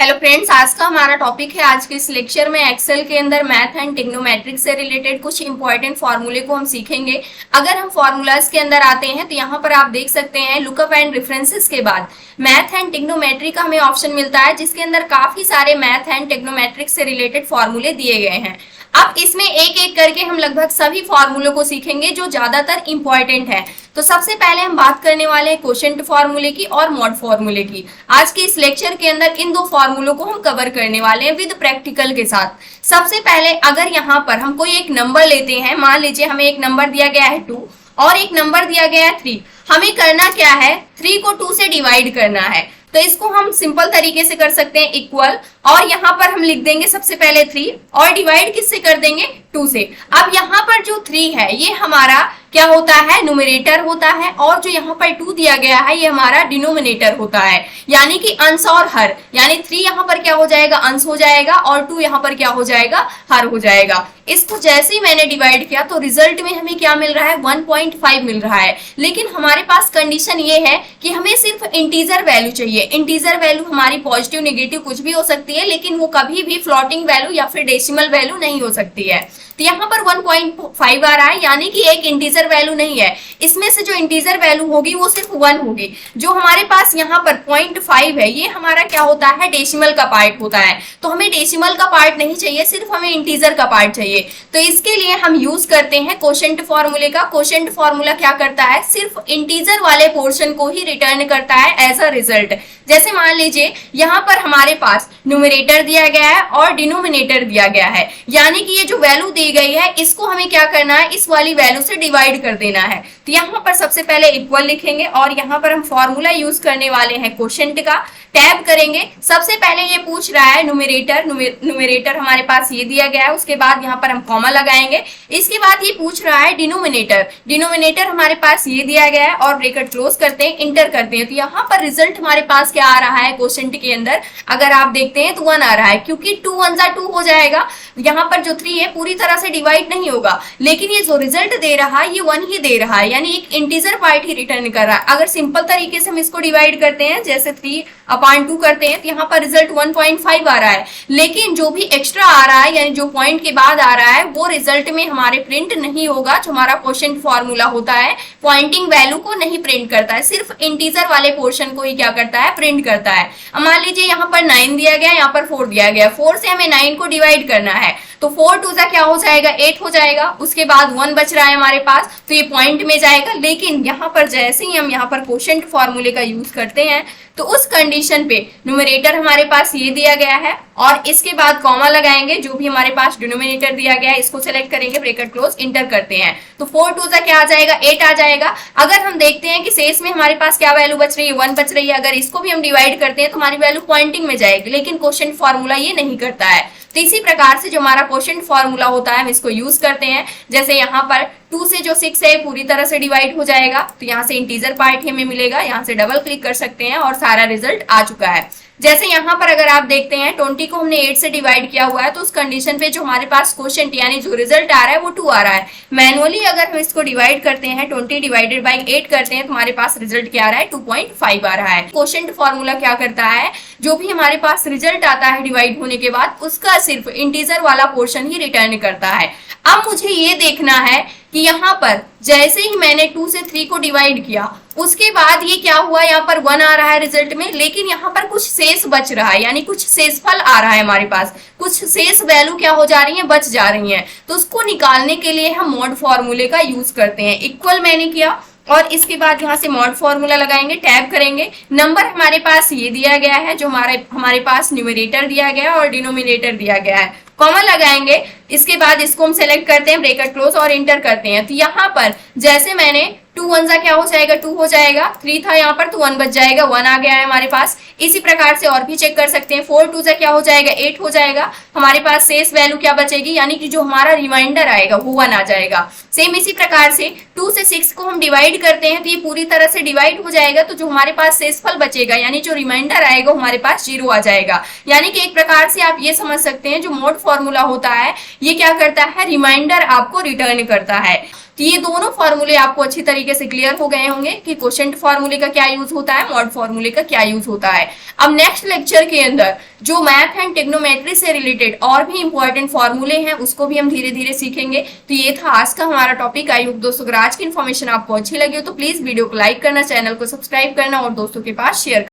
Hello friends, आज का हमारा टॉपिक है। आज के इस लेक्चर में एक्सेल के अंदर मैथ एंड टिग्नोमेट्रिक से रिलेटेड कुछ इंपॉर्टेंट फॉर्मूले को हम सीखेंगे। अगर हम फॉर्मूलाज के अंदर आते हैं तो यहाँ पर आप देख सकते हैं लुकअप एंड रेफरेंसेस के बाद मैथ एंड टिग्नोमेट्रिक का हमें ऑप्शन मिलता है, जिसके अंदर काफी सारे मैथ एंड टिग्नोमेट्रिक से रिलेटेड फॉर्मूले दिए गए हैं। अब इसमें एक एक करके हम लगभग सभी फॉर्मूलों को सीखेंगे जो ज्यादातर इंपॉर्टेंट है। तो सबसे पहले हम बात करने वाले हैं क्वोशिएंट फॉर्मूले की और मॉड फॉर्मूले की। आज के इस लेक्चर के अंदर इन दो फॉर्मूलों को हम कवर करने वाले हैं विद प्रैक्टिकल के साथ। सबसे पहले अगर यहाँ पर हम कोई एक नंबर लेते हैं, मान लीजिए हमें एक नंबर दिया गया है 2 और एक नंबर दिया गया है 3। हमें करना क्या है, 3 को 2 से डिवाइड करना है। तो इसको हम सिंपल तरीके से कर सकते हैं इक्वल, और यहाँ पर हम लिख देंगे सबसे पहले 3 और डिवाइड किससे कर देंगे, 2 से। अब यहाँ पर जो 3 है ये हमारा क्या होता है, न्यूमरेटर होता है, और जो यहाँ पर 2 दिया गया है ये हमारा डिनोमिनेटर होता है, यानी कि अंश और हर। यानी 3 यहाँ पर क्या हो जाएगा, अंश हो जाएगा, और 2 यहाँ पर क्या हो जाएगा, हर हो जाएगा। इसको जैसे ही मैंने डिवाइड किया तो रिजल्ट में हमें क्या मिल रहा है, 1.5 मिल रहा है। लेकिन हमारे पास कंडीशन ये है कि हमें सिर्फ इंटीजर वैल्यू चाहिए। इंटीजर वैल्यू हमारी पॉजिटिव नेगेटिव कुछ भी हो सकती है, लेकिन वो कभी भी फ्लोटिंग वैल्यू या फिर डेसिमल वैल्यू नहीं हो सकती है। तो यहाँ पर 1.5 आ रहा है, यानी कि एक इंटीजर वैल्यू नहीं है। इसमें से जो इंटीजर वैल्यू होगी वो सिर्फ 1 होगी। जो हमारे पास यहाँ पर 0.5 है ये हमारा क्या होता है, डेसिमल का पार्ट होता है। तो हमें डेसिमल का पार्ट नहीं चाहिए, सिर्फ हमें इंटीजर का पार्ट चाहिए। तो इसके लिए हम यूज करते हैं क्वोशिएंट फॉर्मूले का। क्वोशिएंट फॉर्मूला क्या करता है, सिर्फ इंटीजर वाले पोर्शन को ही रिटर्न करता है एज अ रिजल्ट। जैसे मान लीजिए यहाँ पर हमारे पास न्यूमरेटर दिया गया है और डिनोमिनेटर दिया गया है, यानी कि ये जो वैल्यू दी गई है इसको हमें क्या करना है, इस वाली वैल्यू से डिवाइड कर देना है। तो यहाँ पर सबसे पहले इक्वल लिखेंगे और यहाँ पर हम फॉर्मूला यूज करने वाले हैं क्वोशिएंट का। टैब करेंगे, सबसे पहले ये पूछ रहा है न्यूमरेटर हमारे पास ये दिया गया है, उसके बाद यहाँ पर हम कॉमा लगाएंगे। इसके बाद ये पूछ रहा है डिनोमिनेटर हमारे पास ये दिया गया है और ब्रैकेट क्लोज करते हैं, इंटर करते हैं। तो यहाँ पर रिजल्ट हमारे पास क्या आ रहा है, क्वोशिएंट के अंदर अगर आप देखते हैं तो 1 आ रहा है, क्योंकि 2 1 जा 2 हो जाएगा। यहाँ पर जो 3 है पूरी तरह से डिवाइड नहीं होगा, लेकिन ये जो रिजल्ट दे रहा है ये 1 ही दे रहा है, यानी एक इंटीजर पार्ट ही रिटर्न कर रहा है। अगर सिंपल तरीके से हम इसको डिवाइड करते हैं, जैसे 3/2 करते हैं, तो यहाँ पर रिजल्ट 1.5 आ रहा है। लेकिन जो भी एक्स्ट्रा आ रहा है, यानी जो पॉइंट के बाद आ रहा है, वो रिजल्ट में हमारे प्रिंट नहीं होगा। जो हमारा क्वोशिएंट फॉर्मूला होता है पॉइंटिंग वैल्यू को नहीं प्रिंट करता है, सिर्फ इंटीजर वाले पोर्शन को ही क्या करता है, प्रिंट करता है। अब मान लीजिए यहाँ पर 9 दिया गया, यहाँ पर 4 दिया गया, 4 से हमें 9 को डिवाइड करना है। तो 4 2 जा क्या हो जाएगा, 8 हो जाएगा। उसके बाद 1 बच रहा है हमारे पास, तो ये पॉइंट में जाएगा। लेकिन यहाँ पर जैसे ही हम यहाँ पर क्वोशिएंट फॉर्मूले का यूज करते हैं तो उस कंडीशन पे न्यूमरेटर हमारे पास ये दिया गया है और इसके बाद कॉमा लगाएंगे। जो भी हमारे पास डिनोमिनेटर दिया गया है इसको सेलेक्ट करेंगे, ब्रैकेट क्लोज, इंटर करते हैं। तो 4 2 जा क्या आ जाएगा, 8 आ जाएगा। अगर हम देखते हैं कि शेष में हमारे पास क्या वैल्यू बच रही है, 1 बच रही है। अगर इसको भी हम डिवाइड करते हैं तो हमारी वैल्यू पॉइंटिंग में जाएगी, लेकिन क्वोशिएंट फॉर्मूला ये नहीं करता है। तो इसी प्रकार से जो हमारा क्वोशिएंट फॉर्मूला होता है हम इसको यूज करते हैं। जैसे यहाँ पर 2 से जो 6 है पूरी तरह से डिवाइड हो जाएगा, तो यहाँ से इंटीजर पार्ट हमें मिलेगा। यहाँ से डबल क्लिक कर सकते हैं और सारा रिजल्ट आ चुका है। जैसे यहाँ पर अगर आप देखते हैं 20 को हमने 8 से डिवाइड किया हुआ है, तो उस कंडीशन पे जो हमारे पास क्वोशिएंट यानी जो रिजल्ट आ रहा है वो 2 आ रहा है। मैनुअली अगर हम इसको डिवाइड करते हैं, 20 डिवाइडेड बाई 8 करते हैं, तो हमारे पास रिजल्ट क्या आ रहा है, 2.5 आ रहा है। क्वोशिएंट फॉर्मूला क्या करता है, जो भी हमारे पास रिजल्ट आता है डिवाइड होने के बाद उसका सिर्फ इंटीजर वाला पोर्शन ही रिटर्न करता है। अब मुझे ये देखना है कि यहाँ पर जैसे ही मैंने 2 से 3 को डिवाइड किया उसके बाद ये क्या हुआ, यहाँ पर 1 आ रहा है रिजल्ट में, लेकिन यहाँ पर कुछ शेष बच रहा है, यानी कुछ शेषफल आ रहा है हमारे पास, कुछ शेष वैल्यू क्या हो जा रही है, बच जा रही है। तो उसको निकालने के लिए हम मॉड फॉर्मूले का यूज करते हैं। इक्वल मैंने किया और इसके बाद यहाँ से मॉड फॉर्मूला लगाएंगे, टैब करेंगे। नंबर हमारे पास ये दिया गया है, जो हमारे पास न्यूमरेटर दिया गया है और डिनोमिनेटर दिया गया है, कॉमा लगाएंगे। इसके बाद इसको हम सेलेक्ट करते हैं, ब्रैकेट क्लोज और इंटर करते हैं। तो यहाँ पर जैसे मैंने 2 1 जा क्या हो जाएगा, 2 हो जाएगा। 3 था यहाँ पर तो 1 बच जाएगा, 1 आ गया है हमारे पास। इसी प्रकार से और भी चेक कर सकते हैं। 4 2 जा क्या हो जाएगा, 8 हो जाएगा। हमारे पास शेष वैल्यू क्या बचेगी, यानी कि जो हमारा रिमाइंडर आएगा वो 1 आ जाएगा। सेम इसी प्रकार से 2 से 6 को हम डिवाइड करते हैं तो ये पूरी तरह से डिवाइड हो जाएगा। तो जो हमारे पास शेषफल बचेगा यानी जो रिमाइंडर आएगा हमारे पास 0 आ जाएगा। यानी कि एक प्रकार से आप ये समझ सकते हैं जो मॉड फॉर्मूला होता है ये क्या करता है, रिमाइंडर आपको रिटर्न करता है। तो ये दोनों फॉर्मूले आपको अच्छी तरीके से क्लियर हो गए होंगे कि क्वोशंट फॉर्मूले का क्या यूज होता है, मॉड फॉर्मूले का क्या यूज होता है। अब नेक्स्ट लेक्चर के अंदर जो मैथ एंड ट्रिग्नोमेट्री से रिलेटेड और भी इंपॉर्टेंट फॉर्मूले हैं उसको भी हम धीरे धीरे सीखेंगे। तो ये था आज का हमारा टॉपिक। आई होप दोस्तों अगर आज की इन्फॉर्मेशन आपको अच्छी लगी हो तो प्लीज वीडियो को लाइक करना, चैनल को सब्सक्राइब करना और दोस्तों के पास शेयर